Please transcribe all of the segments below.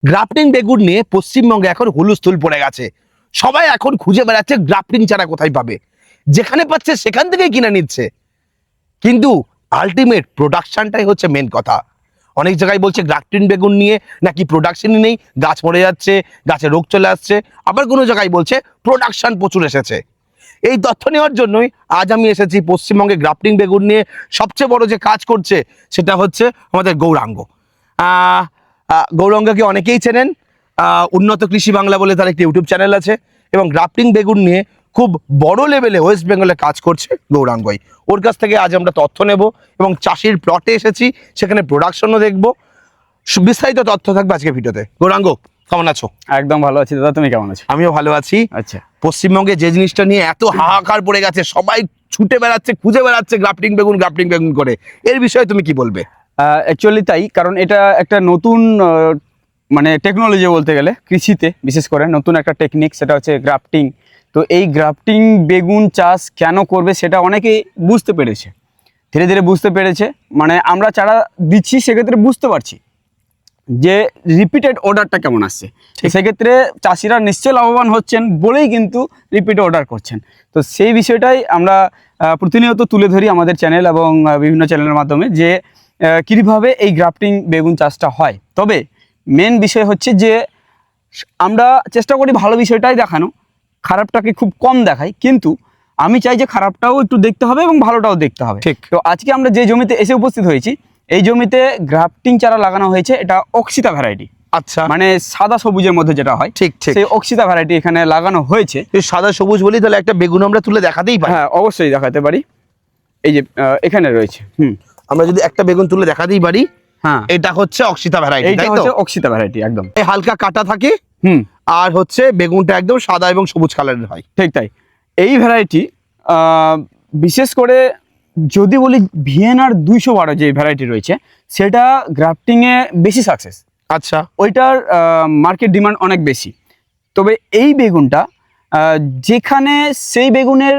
Grafting বেগুন নিয়ে পশ্চিমবঙ্গে এখন হুলস্থুল পড়ে গেছে। সবাই এখন খুঁজে বেড়াচ্ছে গ্রাফটিং চারা কোথায় পাবে, যেখানে পাচ্ছে সেখান থেকেই কিনে নিচ্ছে। কিন্তু আলটিমেট প্রোডাকশনটাই হচ্ছে মেন কথা। অনেক জায়গায় বলছে গ্রাফটিং বেগুন নিয়ে নাকি প্রোডাকশনই নেই, গাছ মরে যাচ্ছে, গাছে রোগ চলে আসছে। আবার কোনো জায়গায় বলছে প্রোডাকশন প্রচুর এসেছে। এই তথ্য নেওয়ার জন্যই আজ আমি এসেছি পশ্চিমবঙ্গে গ্রাফটিং বেগুন নিয়ে সবচেয়ে বড় যে কাজ করছে সেটা হচ্ছে আমাদের গৌরাঙ্গ। গৌরাঙ্গকে অনেকেই চেনেন, উন্নত কৃষি বাংলা বলে তার একটি ইউটিউব চ্যানেল আছে এবং গ্রাফটিং বেগুন নিয়ে খুব বড় লেভেলে ওয়েস্ট বেঙ্গলে কাজ করছে গৌরাঙ্গই। ওর কাছ থেকে আজ আমরা তথ্য নেব এবং চাষির প্লটে এসেছি, সেখানে প্রোডাকশনও দেখব। বিস্তারিত তথ্য থাকবে আজকে ভিডিওতে। গৌরাঙ্গ, কেমন আছো? একদম ভালো আছি দাদা, তুমি কেমন আছো? আমিও ভালো আছি। আচ্ছা, পশ্চিমবঙ্গে যে জিনিসটা নিয়ে এত হাহাকার পড়ে গেছে, সবাই ছুটে বেড়াচ্ছে, খুঁজে বেড়াচ্ছে গ্রাফটিং বেগুন করে, এর বিষয়ে তুমি কি বলবে? অ্যাকচুয়ালি তাই, কারণ এটা একটা নতুন মানে টেকনোলজি বলতে গেলে কৃষিতে, বিশেষ করে নতুন একটা টেকনিক, সেটা হচ্ছে গ্রাফটিং। তো এই গ্রাফটিং বেগুন চাষ কেন করবে সেটা অনেকেই বুঝতে পেরেছে, ধীরে ধীরে বুঝতে পেরেছে। মানে আমরা চারা দিচ্ছি সেক্ষেত্রে বুঝতে পারছি যে রিপিটেড অর্ডারটা কেমন আসছে। সেক্ষেত্রে চাষিরা নিশ্চয় লাভবান হচ্ছেন বলেই কিন্তু রিপিট অর্ডার করছেন। তো সেই বিষয়টাই আমরা প্রতিনিয়ত তুলে ধরি আমাদের চ্যানেল এবং বিভিন্ন চ্যানেলের মাধ্যমে, যে কীভাবে এই গ্রাফটিং বেগুন চাষটা হয়। তবে মেন বিষয় হচ্ছে যে আমরা চেষ্টা করি ভালো বিষয়টাই দেখানো, খারাপটাকে খুব কম দেখাই, কিন্তু আমি চাই যে খারাপটাও একটু দেখতে হবে এবং ভালোটাও দেখতে হবে। ঠিক। তো আজকে আমরা যে জমিতে এসে উপস্থিত হয়েছি, এই জমিতে গ্রাফটিং চারা লাগানো হয়েছে। এটা অক্সিতা ভ্যারাইটি, আচ্ছা, মানে সাদা সবুজের মধ্যে যেটা হয়, ঠিক ঠিক, সেই অক্সিতা ভ্যারাইটি এখানে লাগানো হয়েছে। এই সাদা সবুজ বলি, তাহলে একটা বেগুন আমরা তুলে দেখাতেই পারি? হ্যাঁ, অবশ্যই দেখাতে পারি। এই যে এখানে রয়েছে, আমরা যদি একটা বেগুন তুলে দেখাতেই পারি। হ্যাঁ, এটা হচ্ছে অক্সিতা ভ্যারাইটি, এইটা তাই তো? হচ্ছে অক্সিতা ভ্যারাইটি, একদম। এই হালকা কাটা থাকে, আর হচ্ছে বেগুনটা একদম সাদা এবং সবুজ কালারের হয়। ঠিক তাই। এই ভ্যারাইটি বিশেষ করে যদি বলি ভিয়েনার 212 যে ভ্যারাইটি রয়েছে, সেটা গ্রাফটিংয়ে বেশি সাকসেস। আচ্ছা, ওইটার মার্কেট ডিমান্ড অনেক বেশি। তবে এই বেগুনটা যেখানে সেই বেগুনের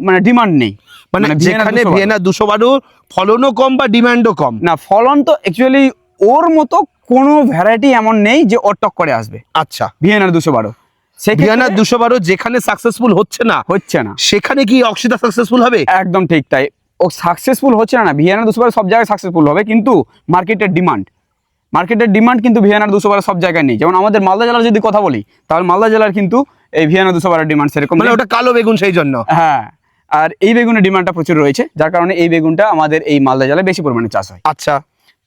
মানে ডিমান্ড নেই, মানে যেখানে ভিয়েনা 212 ফলনও কম বা ডিমান্ডও কম। না, ফলন তো অ্যাকচুয়ালি ওর মতো কোনো ভ্যারাইটি এমন নেই যে ওর টক্করে আসবে। আচ্ছা, ভিয়েনার 212, ভিয়েনা 212 যেখানে সাকসেসফুল হচ্ছে না, সেখানে কি অক্সিতা সাকসেসফুল হবে? একদম ঠিক তাই। ও সাকসেসফুল হচ্ছে না, ভিয়েনার 212 সব জায়গায় সাকসেসফুল হবে, কিন্তু মার্কেটের ডিমান্ড কিন্তু ভিয়েনার 212 সব জায়গায় নেই। যেমন আমাদের মালদা জেলার যদি কথা বলি, তাহলে মালদা জেলার কিন্তু এই ভিয়েনার 212 ডিমান্ড সেরকম, মানে ওটা কালো বেগুন সেই জন্য। হ্যাঁ, আর এই বেগুনের ডিমান্ডটা প্রচুর রয়েছে, যার কারণে এই বেগুনটা আমাদের এই মালদা জেলায় বেশি পরিমাণে চাষ হয়। আচ্ছা,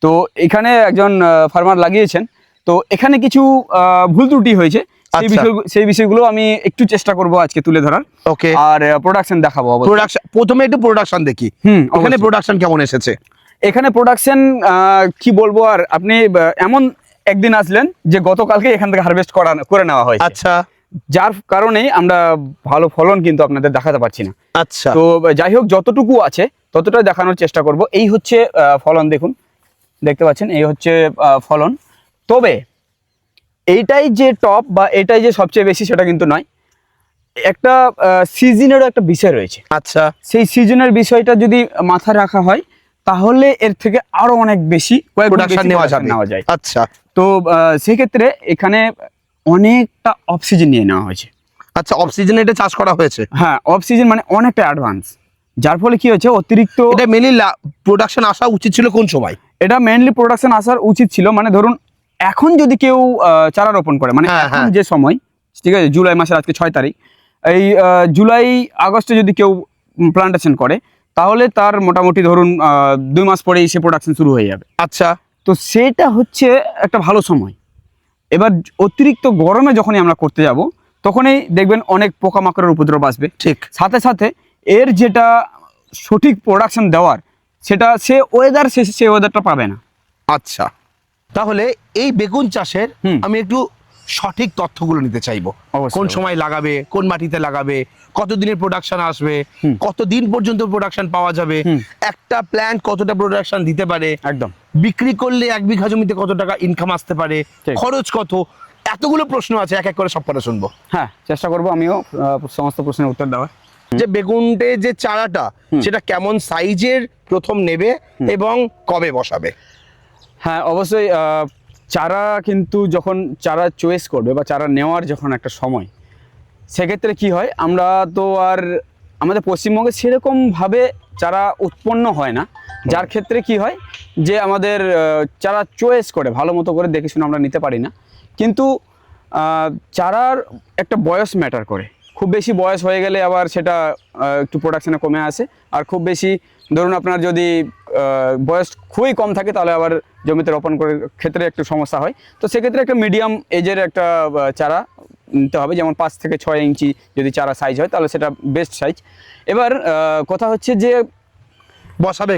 তো এখানে একজন ফার্মার লাগিয়েছেন, তো এখানে কিছু ভুল ত্রুটি হয়েছে। সেই বিষয়গুলো আমি একটু চেষ্টা করব আজকে তুলে ধরার। ওকে, আর প্রোডাকশন দেখাবো। প্রথমে একটু প্রোডাকশন দেখি। ওখানে প্রোডাকশন কেমন এসেছে? এখানে প্রোডাকশন কি বলবো আর, আপনি এমন একদিন আসলেন যে গতকালকে এখান থেকে হারভেস্ট করে নেওয়া হয়েছে। আচ্ছা, যার কারণেই আমরা ভালো ফলন কিন্তু আপনাদের দেখাতে পারছি না। আচ্ছা, তো যাই হোক, যতটুকু আছে ততটা দেখানোর চেষ্টা করব। এই হচ্ছে ফলন, দেখুন, দেখতে পাচ্ছেন, এই হচ্ছে ফলন। তবে এইটাই যে টপ বা এটাই যে সবচেয়ে বেশি সেটা কিন্তু নয়। একটা সিজনেরও একটা বিষয় রয়েছে। আচ্ছা, সেই সিজনের বিষয়টা যদি মাথায় রাখা হয়, তাহলে এর থেকে আরো অনেক বেশি প্রোডাকশন নেওয়া যায়। আচ্ছা, তো সেক্ষেত্রে এখানে অনেকটা অফ সিজন নিয়ে নেওয়া হয়েছে। আচ্ছা, অফ সিজনে এটা চাষ করা হয়েছে? হ্যাঁ, অফ সিজন মানে অনেকটা অ্যাডভান্স, যার ফলে কি হচ্ছে, অতিরিক্ত এটা মেনলি প্রোডাকশন আসা উচিত ছিল কোন সময়? এটা মেইনলি প্রোডাকশন আসার উচিত ছিল, মানে ধরুন এখন যদি কেউ চারা রোপণ করে, মানে এখন যে সময়, ঠিক আছে, জুলাই মাসের আজকে 6 তারিখ, এই জুলাই আগস্টে যদি কেউ প্লান্টেশন করে, তাহলে তার মোটামুটি ধরুন 2 মাস পরেই সে প্রোডাকশন শুরু হয়ে যাবে। আচ্ছা, তো সেটা হচ্ছে একটা ভালো সময়। এবার অতিরিক্ত গরমে যখনই আমরা করতে যাব, তখনই দেখবেন অনেক পোকামাকড়ের উপদ্রব আসবে। ঠিক, সাথে সাথে এর যেটা সঠিক প্রোডাকশন দেওয়ার, সেটা সে ওয়েদারটা পাবে না। আচ্ছা, তাহলে এই বেগুন চাষের আমি একটু সঠিক তথ্যগুলো নিতে চাইবো। কোন সময় লাগাবে, কোন মাটিতে লাগাবে, কতদিনের প্রোডাকশন আসবে, কতদিন পর্যন্ত প্রোডাকশন পাওয়া যাবে, একটা প্ল্যান্ট কতটা প্রোডাকশন দিতে পারে, একদম, বিক্রি করলে 1 বিঘা জমিতে কত টাকা ইনকাম আসতে পারে, খরচ কত, এতগুলো প্রশ্ন আছে, এক এক করে সব কথা শুনবো। হ্যাঁ, চেষ্টা করবো আমিও সমস্ত প্রশ্নের উত্তর দেওয়ার। যে বেগুনটে যে চারাটা, সেটা কেমন সাইজের প্রথম নেবে এবং কবে বসাবে? হ্যাঁ, অবশ্যই চারা কিন্তু যখন চারা চয়েস করবে বা চারা নেওয়ার যখন একটা সময়, সেক্ষেত্রে কি হয়, আমরা তো আর আমাদের পশ্চিমবঙ্গে সেরকমভাবে চারা উৎপন্ন হয় না, যার ক্ষেত্রে কি হয় যে আমাদের চারা চয়েস করে ভালো মতো করে দেখে শুনে আমরা নিতে পারি না। কিন্তু চারার একটা বয়স ম্যাটার করে। খুব বেশি বয়স হয়ে গেলে আবার সেটা একটু প্রোডাকশানে কমে আসে, আর খুব বেশি ধরুন আপনার যদি বয়স খুবই কম থাকে তাহলে আবার জমিতে রোপণ করার ক্ষেত্রে একটু সমস্যা হয়। তো সেক্ষেত্রে একটা মিডিয়াম এজের একটা চারা নিতে হবে, যেমন 5 থেকে 6 ইঞ্চি যদি চারা সাইজ হয় তাহলে সেটা বেস্ট সাইজ। এবার কথা হচ্ছে যে বসাবে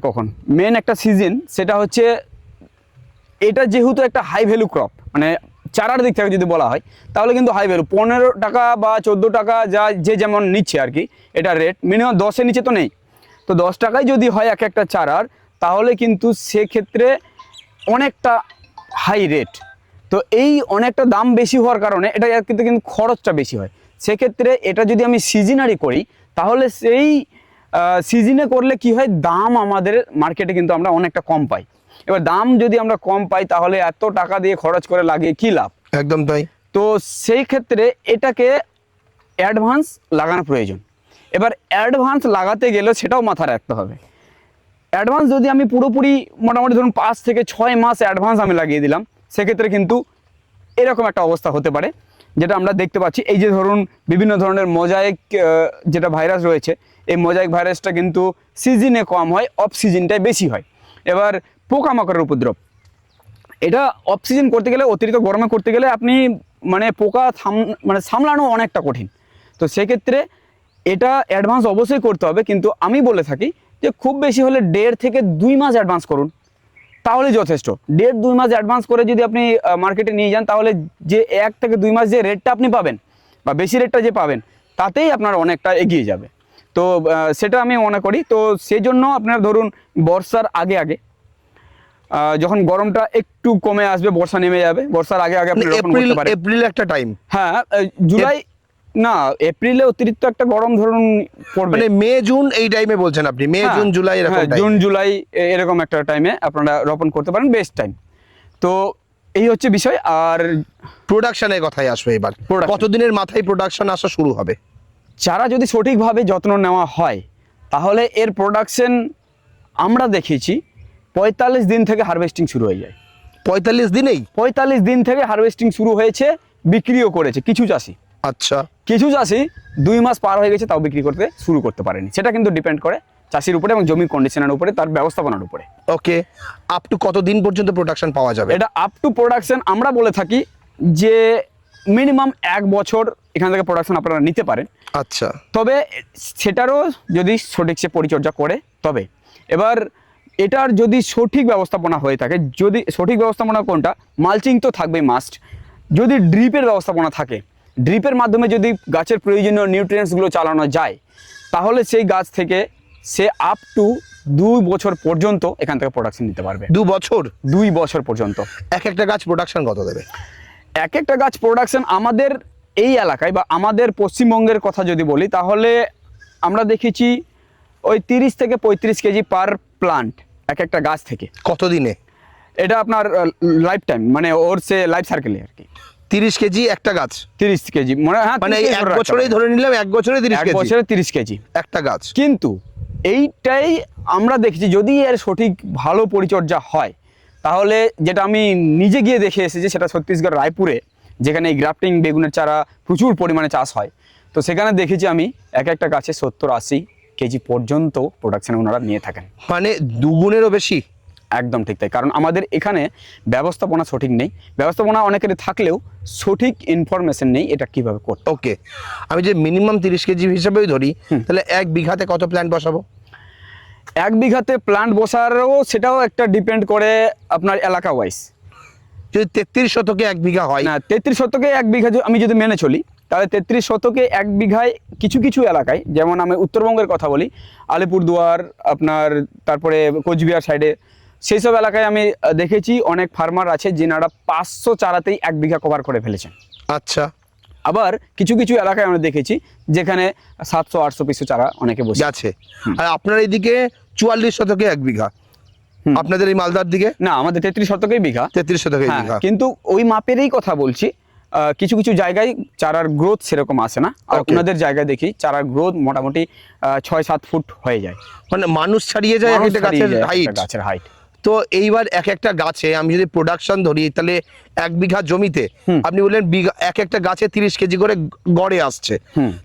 কখন মেন একটা সিজন, সেটা হচ্ছে এটা যেহেতু একটা হাই ভ্যালু ক্রপ, মানে চারার দিক থেকে যদি বলা হয় তাহলে কিন্তু হাই ভ্যালু, 15 টাকা বা 14 টাকা যা যে যেমন নিচ্ছে আর কি, এটা রেট মিনিমাম 10-এর নিচে তো নেই। তো 10 টাকায় যদি হয় এক একটা চারার, তাহলে কিন্তু সেক্ষেত্রে অনেকটা হাই রেট। তো এই অনেকটা দাম বেশি হওয়ার কারণে এটা কিন্তু খরচটা বেশি হয়। সেক্ষেত্রে এটা যদি আমি সিজনারি করি তাহলে সেই সিজনে করলে কি হয়, দাম আমাদের মার্কেটে কিন্তু আমরা অনেকটা কম পাই। এবার দাম যদি আমরা কম পাই তাহলে এত টাকা দিয়ে খরচ করে লাগিয়ে কি লাভ? একদম তাই। তো সেই ক্ষেত্রে এটাকে অ্যাডভান্স লাগানো প্রয়োজন। এবার অ্যাডভান্স লাগাতে গেলেও সেটাও মাথায় রাখতে হবে। অ্যাডভান্স যদি আমি পুরোপুরি মোটামুটি ধরুন 5 থেকে 6 মাস অ্যাডভান্স আমি লাগিয়ে দিলাম, সেক্ষেত্রে কিন্তু এরকম একটা অবস্থা হতে পারে, যেটা আমরা দেখতে পাচ্ছি। এই যে ধরুন বিভিন্ন ধরনের মোজাইক যেটা ভাইরাস রয়েছে, এই মোজাইক ভাইরাসটা কিন্তু সিজনে কম হয়, অফ সিজনটায় বেশি হয়। এবার পোকামাকড়ের উপদ্রব, এটা অফ সিজন করতে গেলে, অতিরিক্ত গরমে করতে গেলে আপনি মানে পোকা সামলানো অনেকটা কঠিন। তো সেক্ষেত্রে এটা অ্যাডভান্স অবশ্যই করতে হবে, কিন্তু আমি বলে থাকি যে খুব বেশি হলে 1.5 থেকে 2 মাস অ্যাডভান্স করুন, তাহলেই যথেষ্ট। 1.5-2 মাস অ্যাডভান্স করে যদি আপনি মার্কেটে নিয়ে যান, তাহলে যে 1 থেকে 2 মাস যে রেটটা আপনি পাবেন বা বেশি রেটটা যে পাবেন, তাতেই আপনার অনেকটা এগিয়ে যাবে। তো সেটা আমি মনে করি। তো সেই জন্য আপনার ধরুন বর্ষার আগে আগে, যখন গরমটা একটু কমে আসবে, বর্ষা নেমে যাবে, বর্ষার আগে আগে আপনি রোপণ করতে পারেন। এপ্রিল একটা টাইম, হ্যাঁ, জুলাই না, এপ্রিলে অতিরিক্ত একটা গরম ধরুন পড়বে, মানে মে জুন এই টাইমে বলছেন আপনি, মে জুন জুলাই এরকম টাইম। জুন জুলাই এরকম একটা টাইমে আপনারা রোপণ করতে পারেন, বেস্ট টাইম। তো এই হচ্ছে বিষয়। আর প্রোডাকশনের কথাই আসবে এবার, কতদিনের মাথায় প্রোডাকশন আসা শুরু হবে? চারা যদি সঠিকভাবে যত্ন নেওয়া হয় তাহলে এর প্রোডাকশন আমরা দেখেছি 45 দিন থেকে হারভেস্টিং শুরু হয়ে যায়। 45 দিনেই? 45 দিন থেকে হারভেস্টিং শুরু হয়েছে, বিক্রিও করেছে কিছু চাষি। আচ্ছা। কিছু চাষি 2 মাস পার হয়ে গেছে তাও বিক্রি করতে শুরু করতে পারেনি। সেটা কিন্তু ডিপেন্ড করে চাষির উপরে এবং জমির কন্ডিশনের উপরে, তার ব্যবস্থাপনার উপরে। ওকে, আপ টু কত দিন পর্যন্ত প্রোডাকশন পাওয়া যাবে? এটা আপ টু প্রোডাকশন আমরা বলে থাকি যে মিনিমাম 1 বছর এখান থেকে প্রোডাকশন আপনারা নিতে পারেন। আচ্ছা। তবে সেটারও যদি সঠিক সে পরিচর্যা করে তবে। এবার এটার যদি সঠিক ব্যবস্থাপনা হয়ে থাকে, যদি সঠিক ব্যবস্থাপনা কোনটা, মালচিং তো থাকবেই মাস্ট। যদি ড্রিপের ব্যবস্থাপনা থাকে, ড্রিপের মাধ্যমে যদি গাছের প্রয়োজনীয় নিউট্রিয়েন্টসগুলো চালানো যায়, তাহলে সেই গাছ থেকে সে আপ টু 2 বছর পর্যন্ত এখান থেকে প্রোডাকশন নিতে পারবে। 2 বছর? 2 বছর পর্যন্ত। এক একটা গাছ প্রোডাকশন কত দেবে? এক একটা গাছ প্রোডাকশন আমাদের এই এলাকায় বা আমাদের পশ্চিমবঙ্গের কথা যদি বলি, তাহলে আমরা দেখেছি ওই 30 থেকে 35 কেজি পার প্লান্ট এক একটা গাছ থেকে। কত দিনে? এটা আপনার লাইফ টাইম, মানে ওর সে লাইফ সার্কেলে আর কি। 30 কেজি একটা গাছ? 30 কেজি মানে এক বছরেই ধরে নিলাম, এক বছরে 30 কেজি? এক বছরে 30 কেজি একটা গাছ। কিন্তু এইটাই আমরা দেখেছি, যদি এর সঠিক ভালো পরিচর্যা হয়, তাহলে যেটা আমি নিজে গিয়ে দেখে এসেছি, সেটা ছত্তিশগড় রায়পুরে, যেখানে এই গ্রাফটিং বেগুনের চারা প্রচুর পরিমাণে চাষ হয়। তো সেখানে দেখেছি আমি এক একটা গাছে 70-80 কেজি পর্যন্ত প্রোডাকশন ওনারা নিয়ে থাকেন। মানে দুগুণেরও বেশি? একদম ঠিক তাই। কারণ আমাদের এখানে ব্যবস্থাপনা সঠিক নেই, ব্যবস্থাপনা অনেকের থাকলেও সঠিক ইনফরমেশন নেই এটা কিভাবে করতে। ওকে, আমি যে মিনিমাম 30 কেজি হিসাবেই ধরি, তাহলে 1 বিঘাতে কত প্ল্যান্ট বসাবো? 1 বিঘাতে প্ল্যান্ট বসারও সেটাও একটা ডিপেন্ড করে আপনার এলাকা ওয়াইজ। যদি 33 শতকে 1 বিঘা হয়? না, 33 শতকে 1 বিঘা আমি যদি মেনে চলি, তাহলে 33 শতকে 1 বিঘায় কিছু কিছু এলাকায়, যেমন আমি উত্তরবঙ্গের কথা বলি, আলিপুরদুয়ার আপনার, তারপরে কোচবিহার সাইডে, সেই সব এলাকায় আমি দেখেছি অনেক ফার্মার আছে যেনারা 500 চারাতেই 1 বিঘা কভার করে ফেলেছেন। আচ্ছা। আবার কিছু কিছু এলাকায় আমরা দেখেছি যেখানে 700-800 পিস চারা অনেকে বসে আছে। আর আপনার এইদিকে 44 শতকে 1 বিঘা? আপনাদের এই মালদার দিকে না, আমাদের 33 শতকেই বিঘা। 33 শতকে হ্যাঁ, বিঘা। কিন্তু ওই মাপেরই কথা বলছি। কিছু কিছু জায়গায় চারার গ্রোথ সেরকম আসে না, আর Okay. ওনাদের জায়গায় দেখি চারার গ্রোথ মোটামুটি 6-7 ফুট হয়ে যায়। মানে মানুষ ছাড়িয়ে যায় মানুষ একটা ছাড়িয়ে গাছের যায় একটা হাইট। গাছের হাইট। তো এইবার এক একটা গাছে আমি যদি প্রোডাকশন ধরি, তাহলে 1 বিঘা জমিতে আপনি বললেন বিঘা এক একটা গাছে 30 কেজি করে গড়ে আসছে,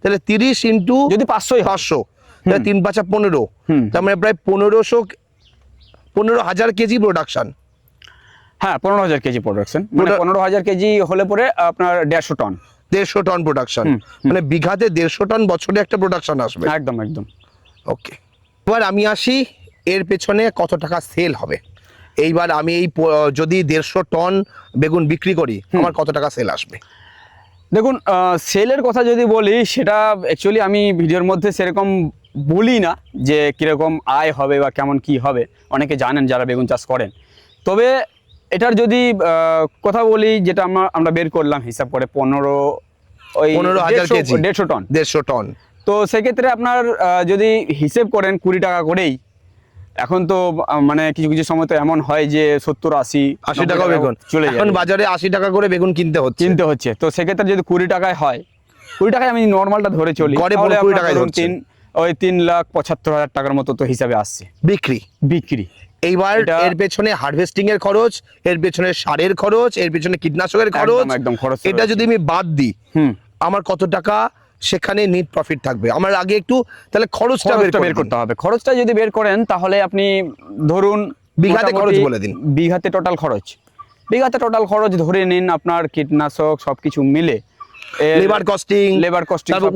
তাহলে 30 ইন্টু যদি 500 500, তাহলে 3 5 15, তার মানে প্রায় 15,000 কেজি প্রোডাকশন। হ্যাঁ, 15,000 কেজি প্রোডাকশন, মানে 15,000 কেজি হলে পরে আপনার 150 টন। 150 টন প্রোডাকশন, মানে বিঘাতে 150 টন বছরে একটা প্রোডাকশন আসবে। একদম একদম। ওকে, এবার আমি আসি এর পেছনে কত টাকা সেল হবে। এইবার আমি এই যদি 150 টন বেগুন বিক্রি করি, আমার কত টাকা সেল আসবে? দেখুন, সেলের কথা যদি বলি, সেটা অ্যাকচুয়ালি আমি ভিডিওর মধ্যে সেরকম বলি না যে কীরকম আয় হবে বা কেমন কি হবে, অনেকে জানেন যারা বেগুন চাষ করেন। তবে এটার যদি কথা বলি, যেটা আমরা বের করলাম হিসাব করে 15,000 কেজি, 150 টন। 150 টন। তো সেক্ষেত্রে আপনার যদি হিসেব করেন 20 টাকা করেই, এখন তো মানে কিছু কিছু সময় তো এমন হয় যে 70-80 টাকা বেগুন চলে যায়, এখন বাজারে 80 টাকা করে বেগুন কিনতে হচ্ছে। তো সেক্ষেত্রে যদি 20 টাকায় হয়, 20 টাকায় আমি নর্মালটা ধরে চলি, গড়ে তাহলে 20 টাকায় ধরুন ধরছেন। ওই 3,75,000 টাকার মতো তো হিসাবে আসছে বিক্রি। এইবার এর পেছনে হারভেস্টিং এর খরচ, এর পেছনে সারের খরচ, এর পেছনে কীটনাশকের খরচ, একদম খরচ এটা যদি আমি বাদ দিই, আমার কত টাকা সেখানে নেট প্রফিট থাকবে? আমার আগে একটু তাহলে খরচটা বের করতে হবে। খরচটা যদি বের করেন, তাহলে আপনি ধরুন বিঘাতে খরচ বলে দিন। বিঘাতে টোটাল খরচ ধরে নিন, আপনার কীটনাশক সবকিছু মিলে, লেবার কস্টিং, তারপর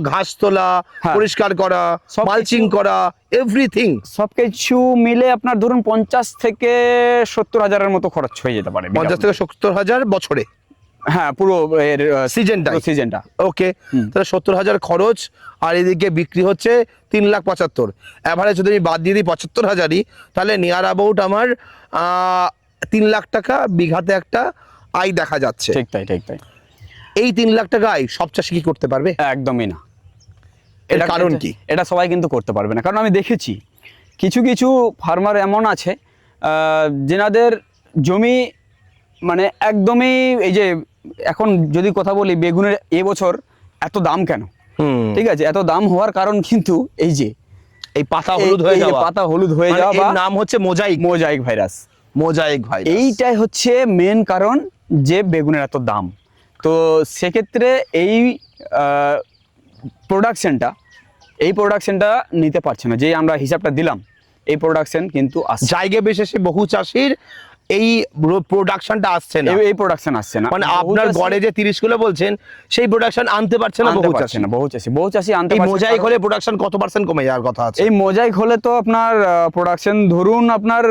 ঘাস তোলা, পরিষ্কার করা, মালচিং করা, এভরিথিং সবকিছু মিলে আপনার ধরুন 50 থেকে 70,000-এর মতো খরচ হয়ে যেতে পারে। 50 থেকে 70,000 বছরে? হ্যাঁ, পুরো সিজনটা। ওকে, তাহলে 70,000 খরচ, আর এদিকে বিক্রি হচ্ছে 3,75,000। এভারেজ যদি আমি বাদ দিয়ে দিই 75,000ই, তাহলে নিয়ার অ্যাবাউট আমার 3 লাখ টাকা বিঘাতে একটা আয় দেখা যাচ্ছে। ঠিক তাই। এই 3 লাখ টাকা আয় সব চাষি কি করতে পারবে? একদমই না। এর কারণ কি? এটা সবাই কিন্তু করতে পারবে না, কারণ আমি দেখেছি কিছু কিছু ফার্মার এমন আছে যেনাদের জমি মানে একদমই, এই যে এখন যদি কথা বলি বেগুনের এবছর এত দাম কেন, ঠিক আছে, এত দাম হওয়ার কারণ কিন্তু এই যে এই পাতা হলুদ হয়ে যাওয়া, বা নাম হচ্ছে মোজাইক ভাইরাস। এইটাই হচ্ছে মেন কারণ যে বেগুনের এত দাম। তো সেক্ষেত্রে এই প্রোডাকশনটা নিতে পারছে না, যে আমরা হিসাবটা দিলাম, এই প্রোডাকশন কিন্তু জায়গা বিশেষে বহু চাষির এই প্রোডাকশনটা আসছে না, মানে আপনার গড়ে যে 30 কিলো বলছেন, সেই প্রোডাকশন আনতে পারছে না বহু চাষি আনতে পারছে। মোজাইক হলে প্রোডাকশন কত পার্সেন্ট কমে যাওয়ার কথা আছে? এই মোজাইক হলে তো আপনার প্রোডাকশন ধরুন আপনার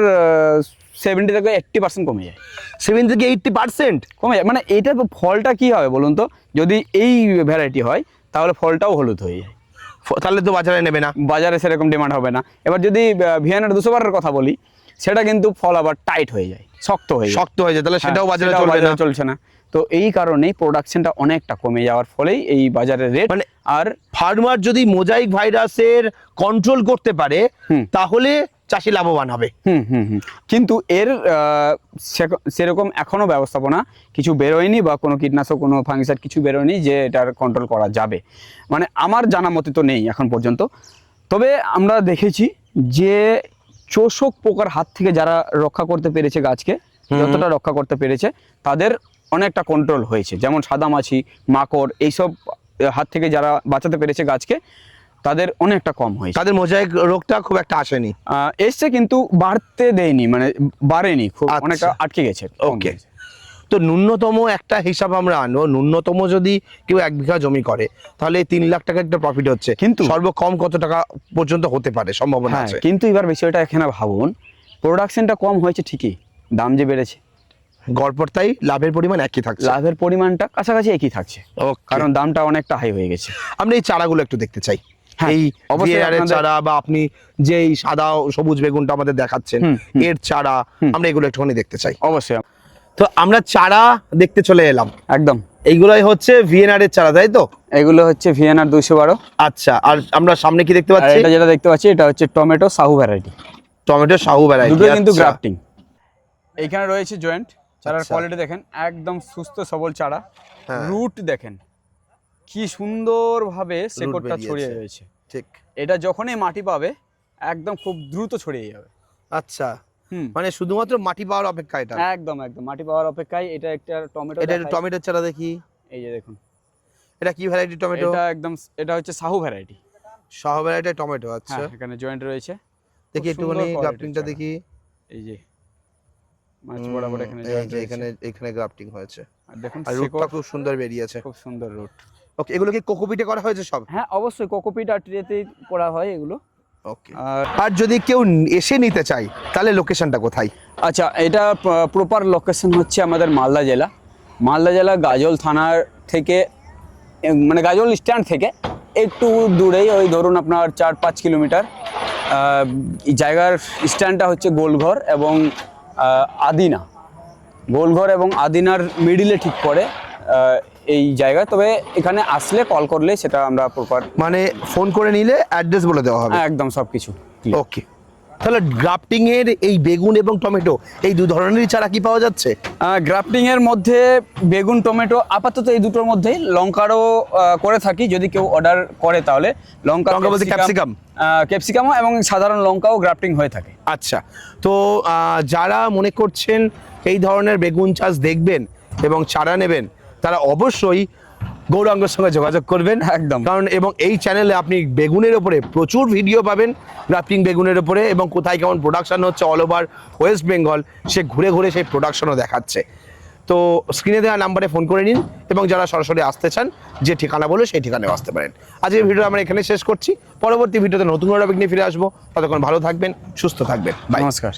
70 থেকে 80% কমে যায়। 70 থেকে 80% কমে যায়, মানে এইটা ফলটা কি হবে বলুন তো, যদি এই ভ্যারাইটি হয় তাহলে ফলটাও হলুদ হয়ে যায়, তাহলে তো বাজারে নেবে না, বাজারে সেরকম ডিমান্ড হবে না। এবার যদি ভিয়েনার 212-এর কথা বলি, সেটা কিন্তু ফল আবার টাইট হয়ে যায়, শক্ত হয়ে যায়, তাহলে সেটাও বাজারে চলছে না। তো এই কারণেই প্রোডাকশনটা অনেকটা কমে যাওয়ার ফলেই এই বাজারের রেট। মানে আর ফার্মার যদি মোজাইক ভাইরাসের কন্ট্রোল করতে পারে, তাহলে চাষি লাভবান হবে। কিন্তু এর সেরকম এখনো ব্যবস্থাপনা কিছু বেরোয়নি, বা কোনো কীটনাশক, কোনো ফাঙ্গিসাইড কিছু বেরোয়নি যে এটার কন্ট্রোল করা যাবে, মানে আমার জানা মতে তো নেই এখন পর্যন্ত। তবে আমরা দেখেছি যে চোষক পোকার হাত থেকে যারা রক্ষা করতে পেরেছে গাছকে, যতটা রক্ষা করতে পেরেছে, তাদের অনেকটা কন্ট্রোল হয়েছে। যেমন সাদামাছি, মাকড়, এইসব হাত থেকে যারা বাঁচাতে পেরেছে গাছকে, তাদের অনেকটা কম হয়েছে, তাদের মোজাইক রোগটা খুব একটা আসেনি, এসছে কিন্তু বাড়তে দেয়নি, মানে বাড়েনি, খুব অনেকটা আটকে গেছে। ওকে, তো ন্যূনতম একটা হিসাব আমরা আনবো, ন্যূনতম যদি কেউ 1 বিঘা জমি করে, তাহলে 3 লাখ টাকা একটা প্রফিট হচ্ছে, কিন্তু সর্বকম কত টাকা পর্যন্ত হতে পারে সম্ভাবনা আছে? কিন্তু এবার বিষয়টা এখানে ভাবুন, প্রোডাকশনটা কম হয়েছে ঠিকই, দাম যে বেড়েছে, গড়পড় তাই লাভের পরিমাণ একই থাকছে, লাভের পরিমাণটা কাছাকাছি একই থাকছে, কারণ দামটা অনেকটা হাই হয়ে গেছে। আমরা এই চারাগুলো একটু দেখতে চাই, এই ভিএনআর চারা, বা আপনি যে এই সাদা সবুজ বেগুনটা আমাদের দেখাচ্ছেন, এর চারা আমরা এগুলো একটুখানি দেখতে চাই। অবশ্যই। তো আমরা চারা দেখতে চলে এলাম, একদম এইগুলাই হচ্ছে ভিএনআর এর চারা, তাই তো? এগুলো হচ্ছে ভিএনআর 212। আচ্ছা, আর আমরা সামনে কি দেখতে পাচ্ছি? এটা যেটা দেখতে পাচ্ছি, এটা হচ্ছে tomato Sahu variety. Tomato Sahu variety দুটোই কিন্তু গ্রাফটিং। এইখানে রয়েছে জয়েন্ট চারার আচ্ছা। কোয়ালিটি দেখেন, একদম সুস্থ সবল চারা। হ্যাঁ। রুট দেখেন কি সুন্দরভাবে শেকড়টা বেরিয়েছে। ছড়িয়ে রয়েছে। ঠিক। এটা যখনই মাটি পাবে একদম খুব দ্রুত ছড়িয়ে যাবে। আচ্ছা, হুম, মানে শুধুমাত্র মাটি পাওয়ার অপেক্ষা এটা। একদম একদম মাটি পাওয়ার অপেক্ষায়। এটা একটা টমেটো, এটা একটু টমেটোর চারা দেখি। এই যে দেখুন, এটা কি ভ্যারাইটি টমেটো? এটা একদম, এটা হচ্ছে Sahu variety. Sahu variety tomato. আচ্ছা, হ্যাঁ, এখানে জয়েন্ট রয়েছে। দেখি খুব একটুখানি সুন্দর গ্রাফটিংটা quality-র দেখি। এই যে মাছ বরাবর এখানে এই জয়েন্ট যে রয়েছে। এখানে গ্রাফটিং হয়েছে আর দেখুন আর রুটটা শেকড় খুব সুন্দর বেরিয়েছে। খুব সুন্দর রুট। ওকে, এগুলো কি কোকোপিটে করা হয়েছে সব? হ্যাঁ, অবশ্যই কোকোপিট আর ট্রেতেই করা হয় এগুলো। ওকে। আর আর যদি কেউ এসে নিতে চায় তাহলে লোকেশনটা কোথায়? আচ্ছা, এটা প্রপার লোকেশন হচ্ছে আমাদের মালদা জেলা। মালদা জেলা গাজল থানার থেকে মানে গাজল স্ট্যান্ড থেকে একটু দূরেই, ওই ধরুন আপনার 4-5 কিলোমিটার। এই জায়গার স্ট্যান্ডটা হচ্ছে গোলঘর এবং আদিনা। গোলঘর এবং আদিনার মিডিলে ঠিক পড়ে এই জায়গায়। তবে এখানে আসলে কল করলে সেটা আমরা প্রপার, মানে ফোন করে নিলে অ্যাড্রেস বলে দেওয়া হবে। একদম সব কিছু। ওকে, তাহলে গ্রাফটিং এর এই বেগুন এবং টমেটো এই দু ধরনেরই চারা কি পাওয়া যাচ্ছে? গ্রাফটিং এর মধ্যে বেগুন টমেটো আপাতত এই দুটোর মধ্যেই, লঙ্কারও করে থাকি যদি কেউ অর্ডার করে তাহলে। লঙ্কা বলতে ক্যাপসিকাম? ক্যাপসিকামও এবং সাধারণ লঙ্কাও গ্রাফটিং হয়ে থাকে। আচ্ছা, তো যারা মনে করছেন এই ধরনের বেগুন চাষ দেখবেন এবং চারা নেবেন, তারা অবশ্যই গৌরাঙ্গের সঙ্গে যোগাযোগ করবেন। একদম। কারণ এবং এই চ্যানেলে আপনি বেগুনের ওপরে প্রচুর ভিডিও পাবেন, গ্রাফটিং বেগুনের ওপরে, এবং কোথায় কেমন প্রোডাকশন হচ্ছে অল ওভার ওয়েস্ট বেঙ্গল, সে ঘুরে ঘুরে সেই প্রোডাকশনও দেখাচ্ছে। তো স্ক্রিনে দেওয়া নাম্বারে ফোন করে নিন, এবং যারা সরাসরি আসতে চান যে ঠিকানা বলে সেই ঠিকানায় আসতে পারেন। আজকের ভিডিও আমরা এখানে শেষ করছি। পরবর্তী ভিডিওতে নতুন টপিক নিয়ে ফিরে আসবো। ততক্ষণ ভালো থাকবেন, সুস্থ থাকবেন। বাই। নমস্কার।